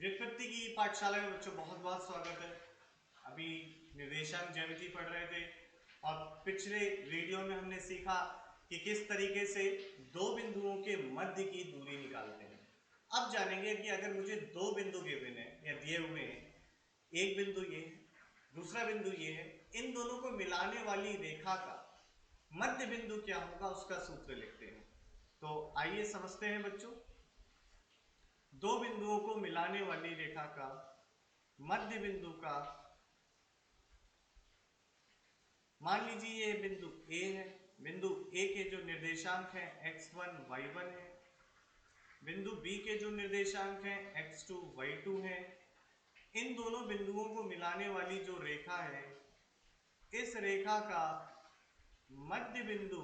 व्युत्पत्ति की पाठशाला में बच्चों बहुत बहुत स्वागत है। अभी निर्देशांक ज्यामिति पढ़ रहे थे और पिछले वीडियो में हमने सीखा कि किस तरीके से दो बिंदुओं के मध्य की दूरी निकालते हैं। अब जानेंगे कि अगर मुझे दो बिंदु गिवन है या दिए हुए हैं, एक बिंदु ये है, दूसरा बिंदु ये है, इन दोनों को मिलाने वाली रेखा का मध्य बिंदु क्या होगा उसका सूत्र लिखते हैं। तो आइए समझते हैं बच्चों। दो बिंदुओं को मिलाने वाली रेखा का मध्य बिंदु का, मान लीजिए ये बिंदु ए है। बिंदु ए के जो निर्देशांक हैं x1 y1 है, बिंदु बी के जो निर्देशांक हैं x2 y2 है। इन दोनों बिंदुओं को मिलाने वाली जो रेखा है, इस रेखा का मध्य बिंदु,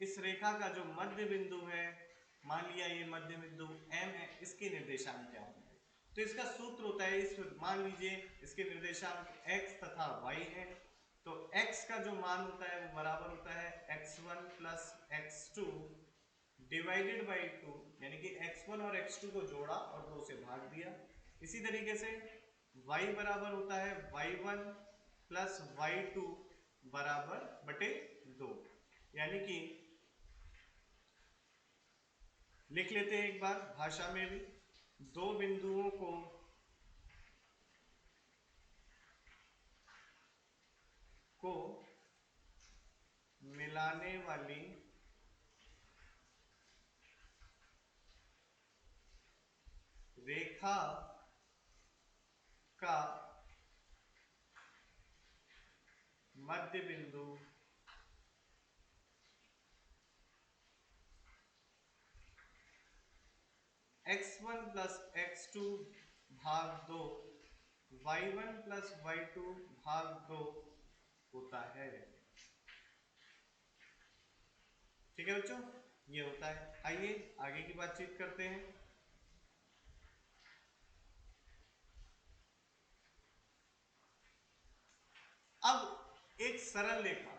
इस रेखा का जो मध्य बिंदु है, मान लिया ये मध्य बिंदु M है, इसके निर्देशांक क्या होंगे? तो इसका सूत्र होता है, इस मान लीजिए इसके निर्देशांक x तथा y है, तो x का जो मान होता है वो बराबर होता है x1 plus x2 divided by 2, यानी कि x1 और x2 को जोड़ा और 2 से भाग दिया। इसी तरीके से y बराबर होता है y1 प्लस y2 बराबर बटे 2, यानी कि लिख लेते हैं एक बार भाषा में भी, दो बिंदुओं को मिलाने वाली रेखा का मध्य बिंदु x1 प्लस x2 भाग 2 y1 प्लस y2 भाग 2 होता है। ठीक है बच्चों, ये होता है। आइए आगे की बातचीत करते हैं। अब एक सरल रेखा,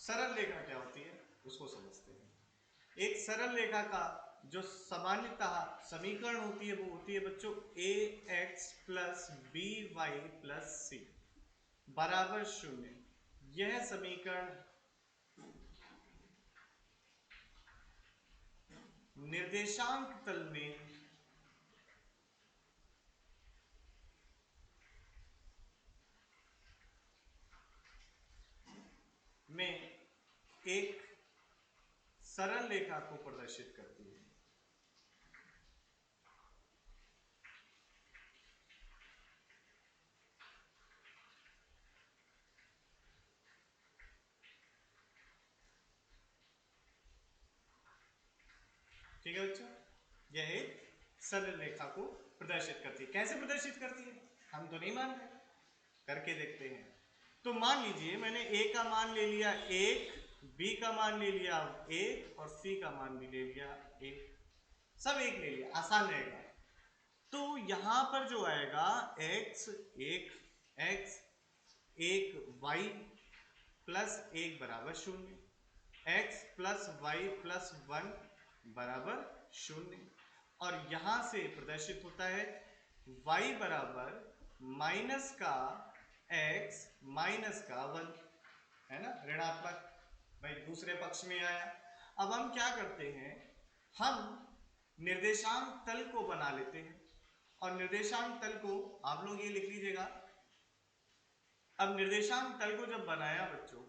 सरल रेखा क्या होती है उसको समझते हैं। एक सरल रेखा का जो सामान्यतः समीकरण होती है वो होती है बच्चों ax plus B Y plus C बराबर 0। यह समीकरण निर्देशांक तल में एक सरल रेखा को प्रदर्शित करती है। ठीक है बच्चों, यह एक सरल रेखा को प्रदर्शित करती है। कैसे प्रदर्शित करती है हम तो नहीं मान रहे, करके देखते हैं। तो मान लीजिए मैंने a का मान ले लिया 1, b का मान ले लिया 1 और c का मान भी ले लिया 1, सब 1 ले लिया, आसान रहेगा। तो यहां पर जो आएगा x 1 y प्लस 1 बराबर 0, x प्लस वाई प्लस 1 बराबर 0, और यहां से प्रदर्शित होता है y बराबर माइनस का x माइनस का 1, है ना, ऋणात्मक, भाई दूसरे पक्ष में आया। अब हम क्या करते हैं, हम निर्देशांक तल को बना लेते हैं, और निर्देशांक तल को आप लोग ये लिख लीजिएगा। अब निर्देशांक तल को जब बनाया बच्चों,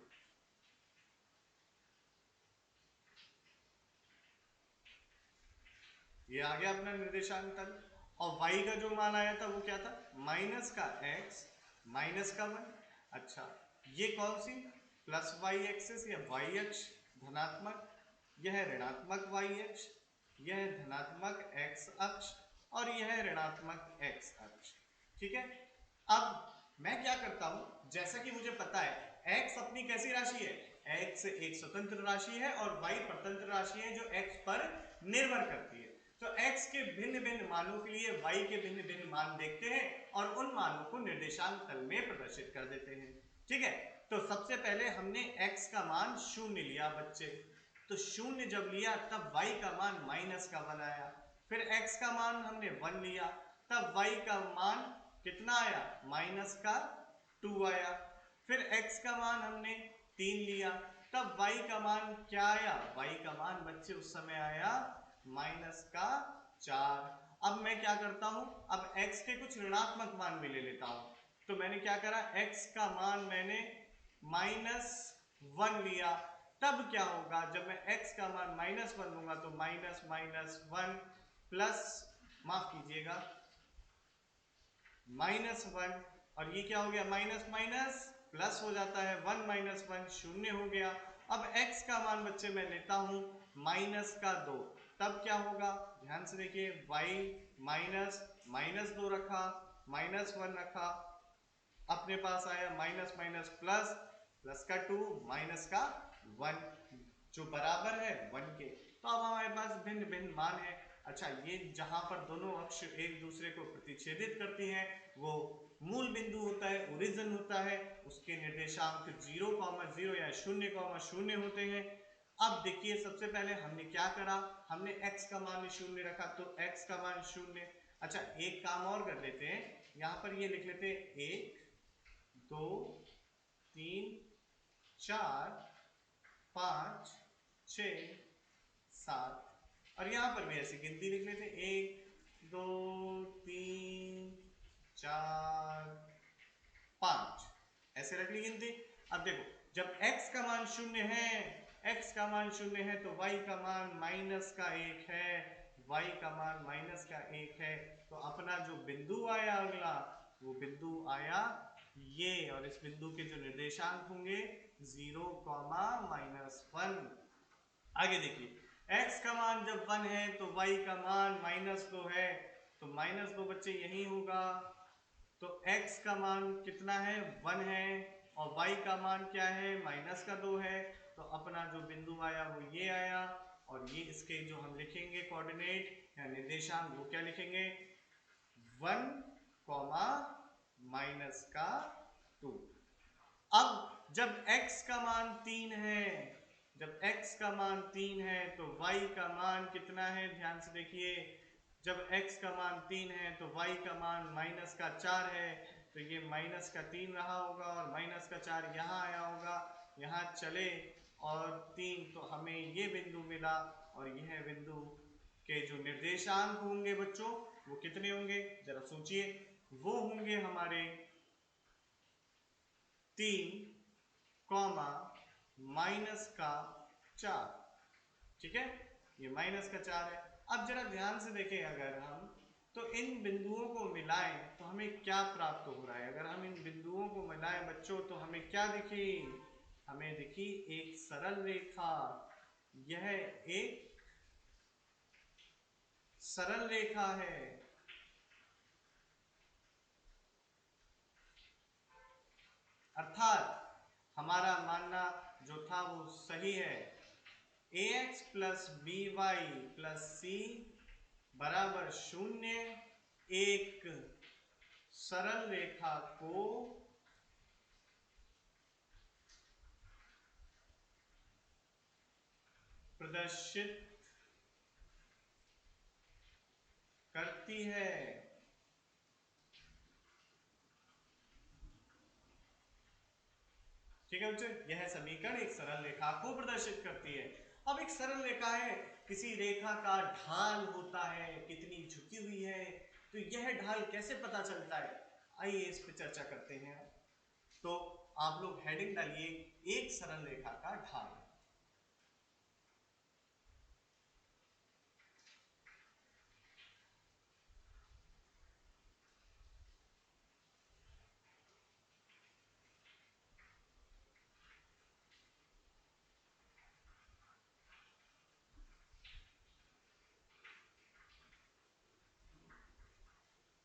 ये आ गया अपना निर्देशांक तल, और y का जो मान आया था वो क्या था, माइनस का x माइनस का 1। अच्छा, ये कौन सी प्लस y एक्सिस या y अक्ष धनात्मक, यह ऋणात्मक y अक्ष, यह धनात्मक x अक्ष, और यह ऋणात्मक x अक्ष। ठीक है। अब मैं क्या करता हूं, जैसा कि मुझे पता है x अपनी कैसी राशि है, x एक स्वतंत्र राशि है और y परतंत्र राशि है जो x पर निर्भर करती है। तो x के भिन्न भिन्न मानों के लिए y के भिन्न भिन्न मान देखते हैं और उन मानों को निर्देशांक तल में प्रदर्शित कर देते हैं। ठीक है। तो सबसे पहले हमने x का मान 0 लिया बच्चे, तो 0 जब लिया तब y का मान माइनस का 1 आया। फिर x का मान हमने 1 लिया, तब y का मान कितना आया, माइनस का 2 आया। फिर x का मान हमने 3 लिया, तब y का मान क्या आया, y का मान बच्चे उस समय आया माइनस का 4। अब मैं क्या करता हूं, अब x के कुछ ऋणात्मक मान भी ले लेता हूं। तो मैंने क्या करा, x का मान मैंने -1 लिया। तब क्या होगा, जब मैं x का मान -1 लूंगा तो माइनस माइनस 1 प्लस, माफ कीजिएगा, -1, और ये क्या हो गया, माइनस माइनस प्लस हो जाता है, 1 - 1 शून्य हो गया। अब x का मान बच्चे मैं लेता हूं -2, तब क्या होगा, ध्यान से देखिए, y -2 रखा, -1 रखा, अपने पास आया माइनस माइनस प्लस, प्लस का 2 माइनस का 1, जो बराबर है 1 के। तो अब हमारे पास भिन्न भिन्न मान है। अच्छा, ये जहां पर दोनों अक्ष एक दूसरे को प्रतिच्छेदित करती हैं वो मूल बिंदु होता है, ओरिजिन होता है, उसके निर्देशांक 0,0 या 0,0 होते हैं। अब देखिए, सबसे पहले हमने क्या करा, हमने x का मान 0 रखा, तो x का मान 0। अच्छा, एक काम और कर लेते हैं, यहां पर ये लिख लेते हैं 1 2 3 4 5 6 7, और यहां पर भी ऐसी गिनती लिख लेते, 1 2 3 4 5, ऐसे रख ली गिनती। अब देखो, जब x का मान 0 है, x का मान 0 है, तो y का मान -1 है, y का मान -1 है। तो अपना जो बिंदु आया अगला, वो बिंदु आया ये, और इस बिंदु के जो निर्देशांक होंगे 0, -1। आगे देखिए, x का मान जब 1 है तो y का मान -2 है, तो -2 बच्चे यही होगा। तो x का मान कितना है, 1 है, और y का मान क्या है, -2 है। तो अपना जो बिंदु आया वो ये आया, और ये इसके जो हम लिखेंगे कोऑर्डिनेट या निर्देशांक, वो क्या लिखेंगे, 1, -2। अब जब x का मान 3 है, जब x का मान 3 है तो y का मान कितना है, ध्यान से देखिए, जब x का मान 3 है तो y का मान -4 है, तो ये -3 रहा होगा, और -4 यहाँ आया होगा, यहाँ चले, और 3, तो हमें ये बिंदु मिला, और यह बिंदु के जो निर्देशांक होंगे बच्चों, वो कितने होंगे, जरा सोचिए, वो होंगे हमारे 3, -4। ठीक है, ये -4 है। अब जरा ध्यान से देखें, अगर हम तो इन बिंदुओं को मिलाएं तो हमें क्या प्राप्त हो रहा है, अगर हम इन बिंदुओं को मिलाएं बच्चों तो हमें क्या दिखी, हमें दिखी एक सरल रेखा। यह एक सरल रेखा है, अर्थात हमारा मानना जो था वो सही है, ax plus B Y plus C बराबर 0 एक सरल रेखा को प्रदर्शित करती है। ठीक है बच्चों, यह समीकरण एक सरल रेखा को प्रदर्शित करती है। अब एक सरल रेखा है, किसी रेखा का ढाल होता है, कितनी झुकी हुई है, तो यह ढाल कैसे पता चलता है, आइए इस पर चर्चा करते हैं। तो आप लोग हेडिंग डालिए, एक सरल रेखा का ढाल।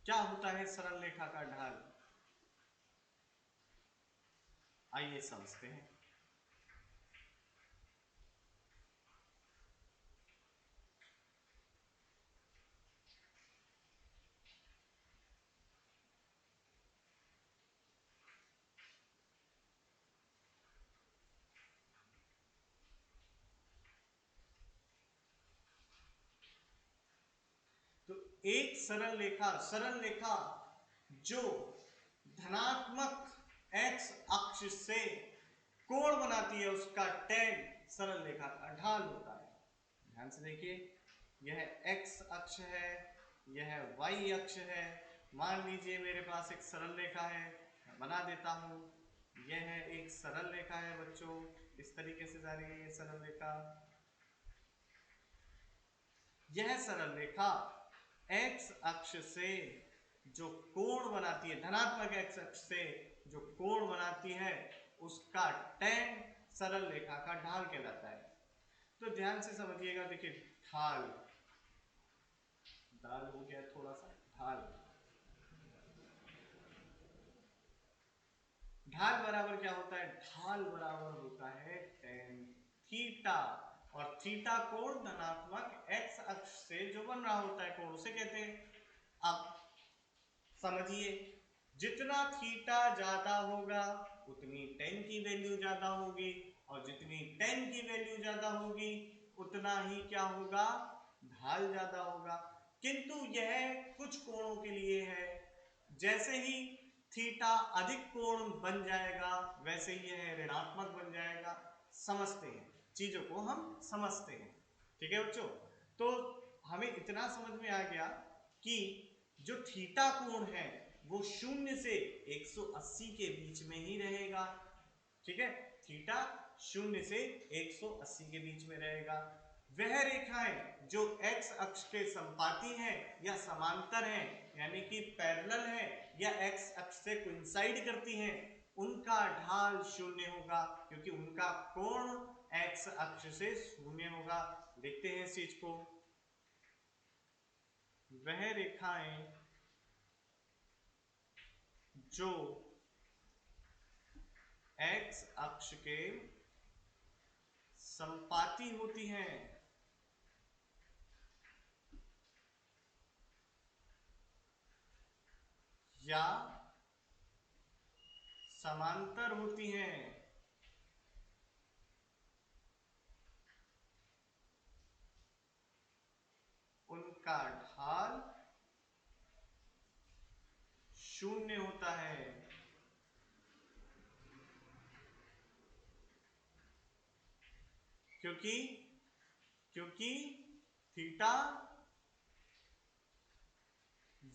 क्या होता है सरल रेखा का ढाल, आइए समझते हैं। तो एक सरल रेखा जो धनात्मक x अक्ष से कोण बनाती है उसका tan सरल रेखा का ढाल होता है। ध्यान से देखिए, यह x अक्ष है, यह y अक्ष है। मान लीजिए मेरे पास एक सरल रेखा है, मैं बना देता हूं। यह है एक सरल रेखा है बच्चों, इस तरीके से जा रही है ये सरल रेखा। यह सरल रेखा x अक्ष से जो कोण बनाती है, धनात्मक x अक्ष से जो कोण बनाती है उसका tan सरल रेखा का ढाल कहलाता है। तो ध्यान से समझिएगा, देखिए ढाल, दाल हो गया थोड़ा सा, ढाल, ढाल बराबर क्या होता है? ढाल बराबर होता है tan थीटा, और थीटा कोण धनात्मक x अक्ष से जो बन रहा होता है कोण, उसे कहते हैं। अब समझिए, जितना थीटा ज्यादा होगा उतनी tan की वैल्यू ज्यादा होगी, और जितनी tan की वैल्यू ज्यादा होगी उतना ही क्या होगा? ढाल ज्यादा होगा। किंतु यह कुछ कोणों के लिए है, जैसे ही थीटा अधिक कोण बन जाएगा वैसे ही यह ऋणात्मक बन जाएगा। समझते हैं, चीजों को हम समझते हैं, ठीक है बच्चों। तो हमें इतना समझ में आ गया कि जो थीटा कोण है वो 0 से 180 के बीच में ही रहेगा, ठीक है। थीटा 0 से 180 के बीच में रहेगा। वह रेखाएं जो x अक्ष के संपाती हैं या समांतर हैं, यानी कि पैरेलल है या x अक्ष से कोइंसाइड करती हैं, उनका ढाल 0 होगा, क्योंकि उनका कोण x अक्ष से 0 होगा। देखते हैं इस चीज को। वह रेखाएं जो x अक्ष के संपाती होती हैं या समांतर होती हैं, उनका ढाल 0 होता है। क्योंकि क्योंकि थीटा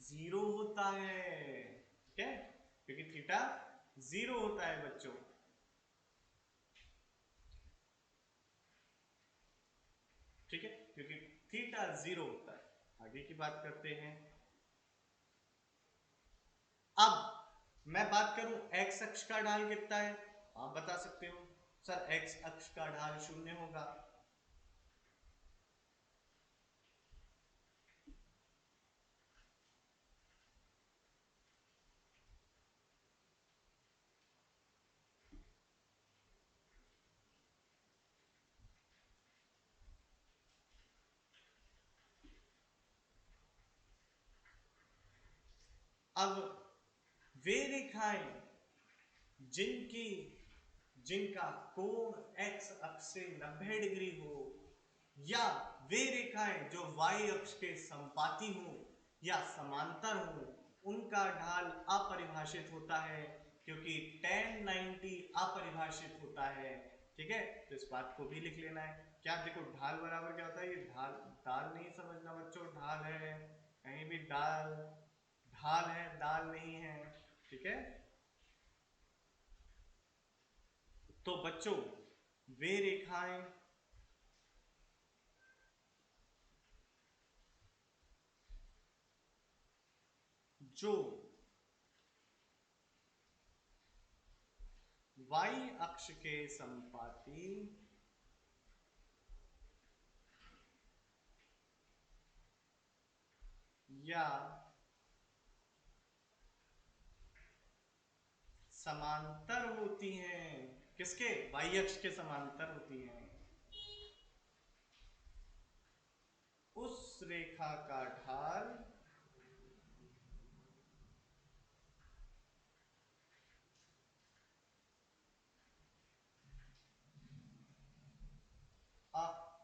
0 होता है, ठीक है, क्योंकि थीटा 0 होता है बच्चों, ठीक है, क्योंकि थीटा 0 होता है। आगे की बात करते हैं। अब मैं बात करूं x अक्ष का ढाल कितना है, आप बता सकते हो सर x अक्ष का ढाल 0 होगा। अब वे रेखाएं जिनकी जिनका कोण x अक्ष से 90 डिग्री हो, या वे रेखाएं जो y अक्ष के संपाती हो या समांतर हो, उनका ढाल अपरिभाषित होता है, क्योंकि tan 90 अपरिभाषित होता है, ठीक है। तो इस बात को भी लिख लेना है। क्या देखो, ढाल बराबर क्या होता है? ये ढाल, दाल नहीं समझना बच्चों, ढाल है, कहीं भी दाल, ढाल है, दाल नहीं है, ठीक है। तो बच्चों, वे रेखाएं जो y अक्ष के संपाती या समांतर होती हैं, किसके? y अक्ष के समांतर होती हैं, उस रेखा का ढाल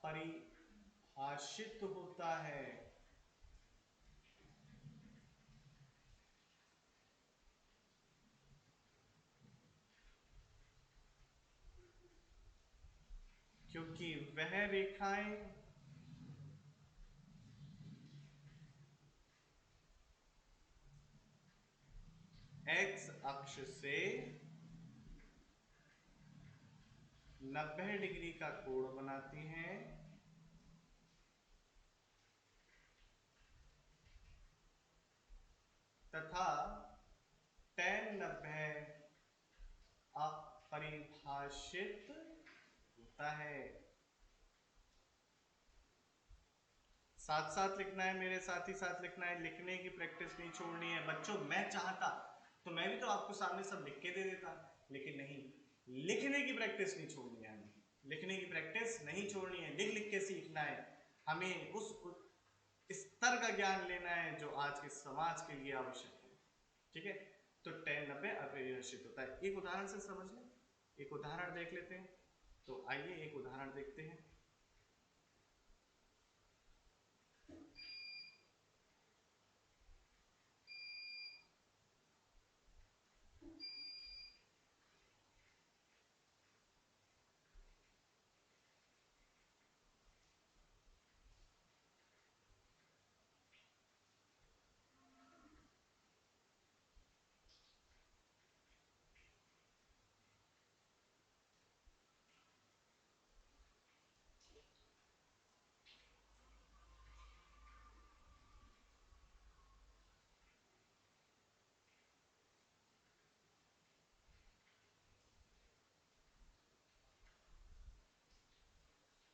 अपरिभाषित होता है। क्योंकि वह रेखाएं एक्स अक्ष से 90 डिग्री का कोण बनाती हैं तथा tan 90 अपरिभाषित होता है। साथ साथ लिखना है, मेरे साथ ही साथ लिखना है, लिखने की प्रैक्टिस नहीं छोड़नी है बच्चों। मैं चाहता तो मैं भी तो आपको सामने सब लिख के दे देता, लेकिन नहीं, लिखने की प्रैक्टिस नहीं छोड़नी है, हमें लिखने की प्रैक्टिस नहीं छोड़नी है, लिख लिख के सीखना है। हमें उस स्तर का ज्ञान लेना है जो आज के समाज के लिए आवश्यक है। ठीक है, तो tan 90 अपरिभाषित होता है। एक उदाहरण से समझ लें, एक उदाहरण देख लेते हैं। तो आइए एक उदाहरण देखते हैं।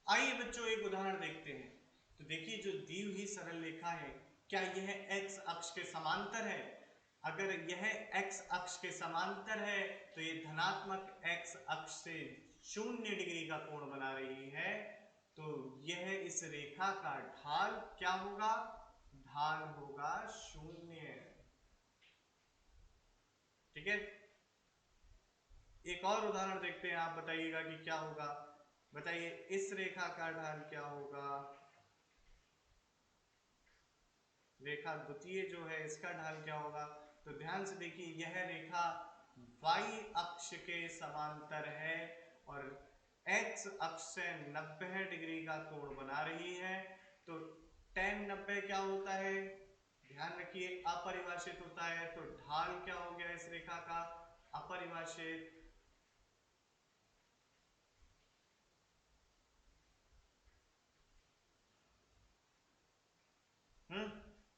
आइए बच्चों एक उदाहरण देखते हैं। तो देखिए, जो दी हुई सरल रेखा है, क्या यह x अक्ष के समांतर है? अगर यह x अक्ष के समांतर है तो ये धनात्मक x अक्ष से 0 डिग्री का कोण बना रही है। तो यह इस रेखा का ढाल क्या होगा? ढाल होगा 0। ठीक है, एक और उदाहरण देखते हैं, आप बताइएगा कि क्या होगा। बताइए, इस रेखा का ढाल क्या होगा? रेखा द्वितीय जो है इसका ढाल क्या होगा? तो ध्यान से देखिए, यह रेखा y अक्ष के समांतर है और x अक्ष से 90 डिग्री का कोण बना रही है। तो tan 90 क्या होता है? ध्यान रखिए, अपरिभाषित होता है। तो ढाल क्या हो गया इस रेखा का? अपरिभाषित।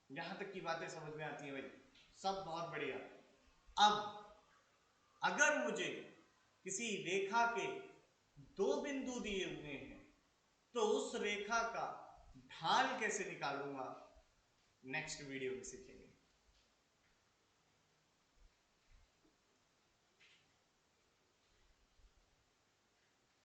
यहां तक की बातें समझ में आती है भाई, सब बहुत बढ़िया। अब अगर मुझे किसी रेखा के 2 बिंदु दिए हुए हैं तो उस रेखा का ढाल कैसे निकालूंगा, नेक्स्ट वीडियो में सीखेंगे।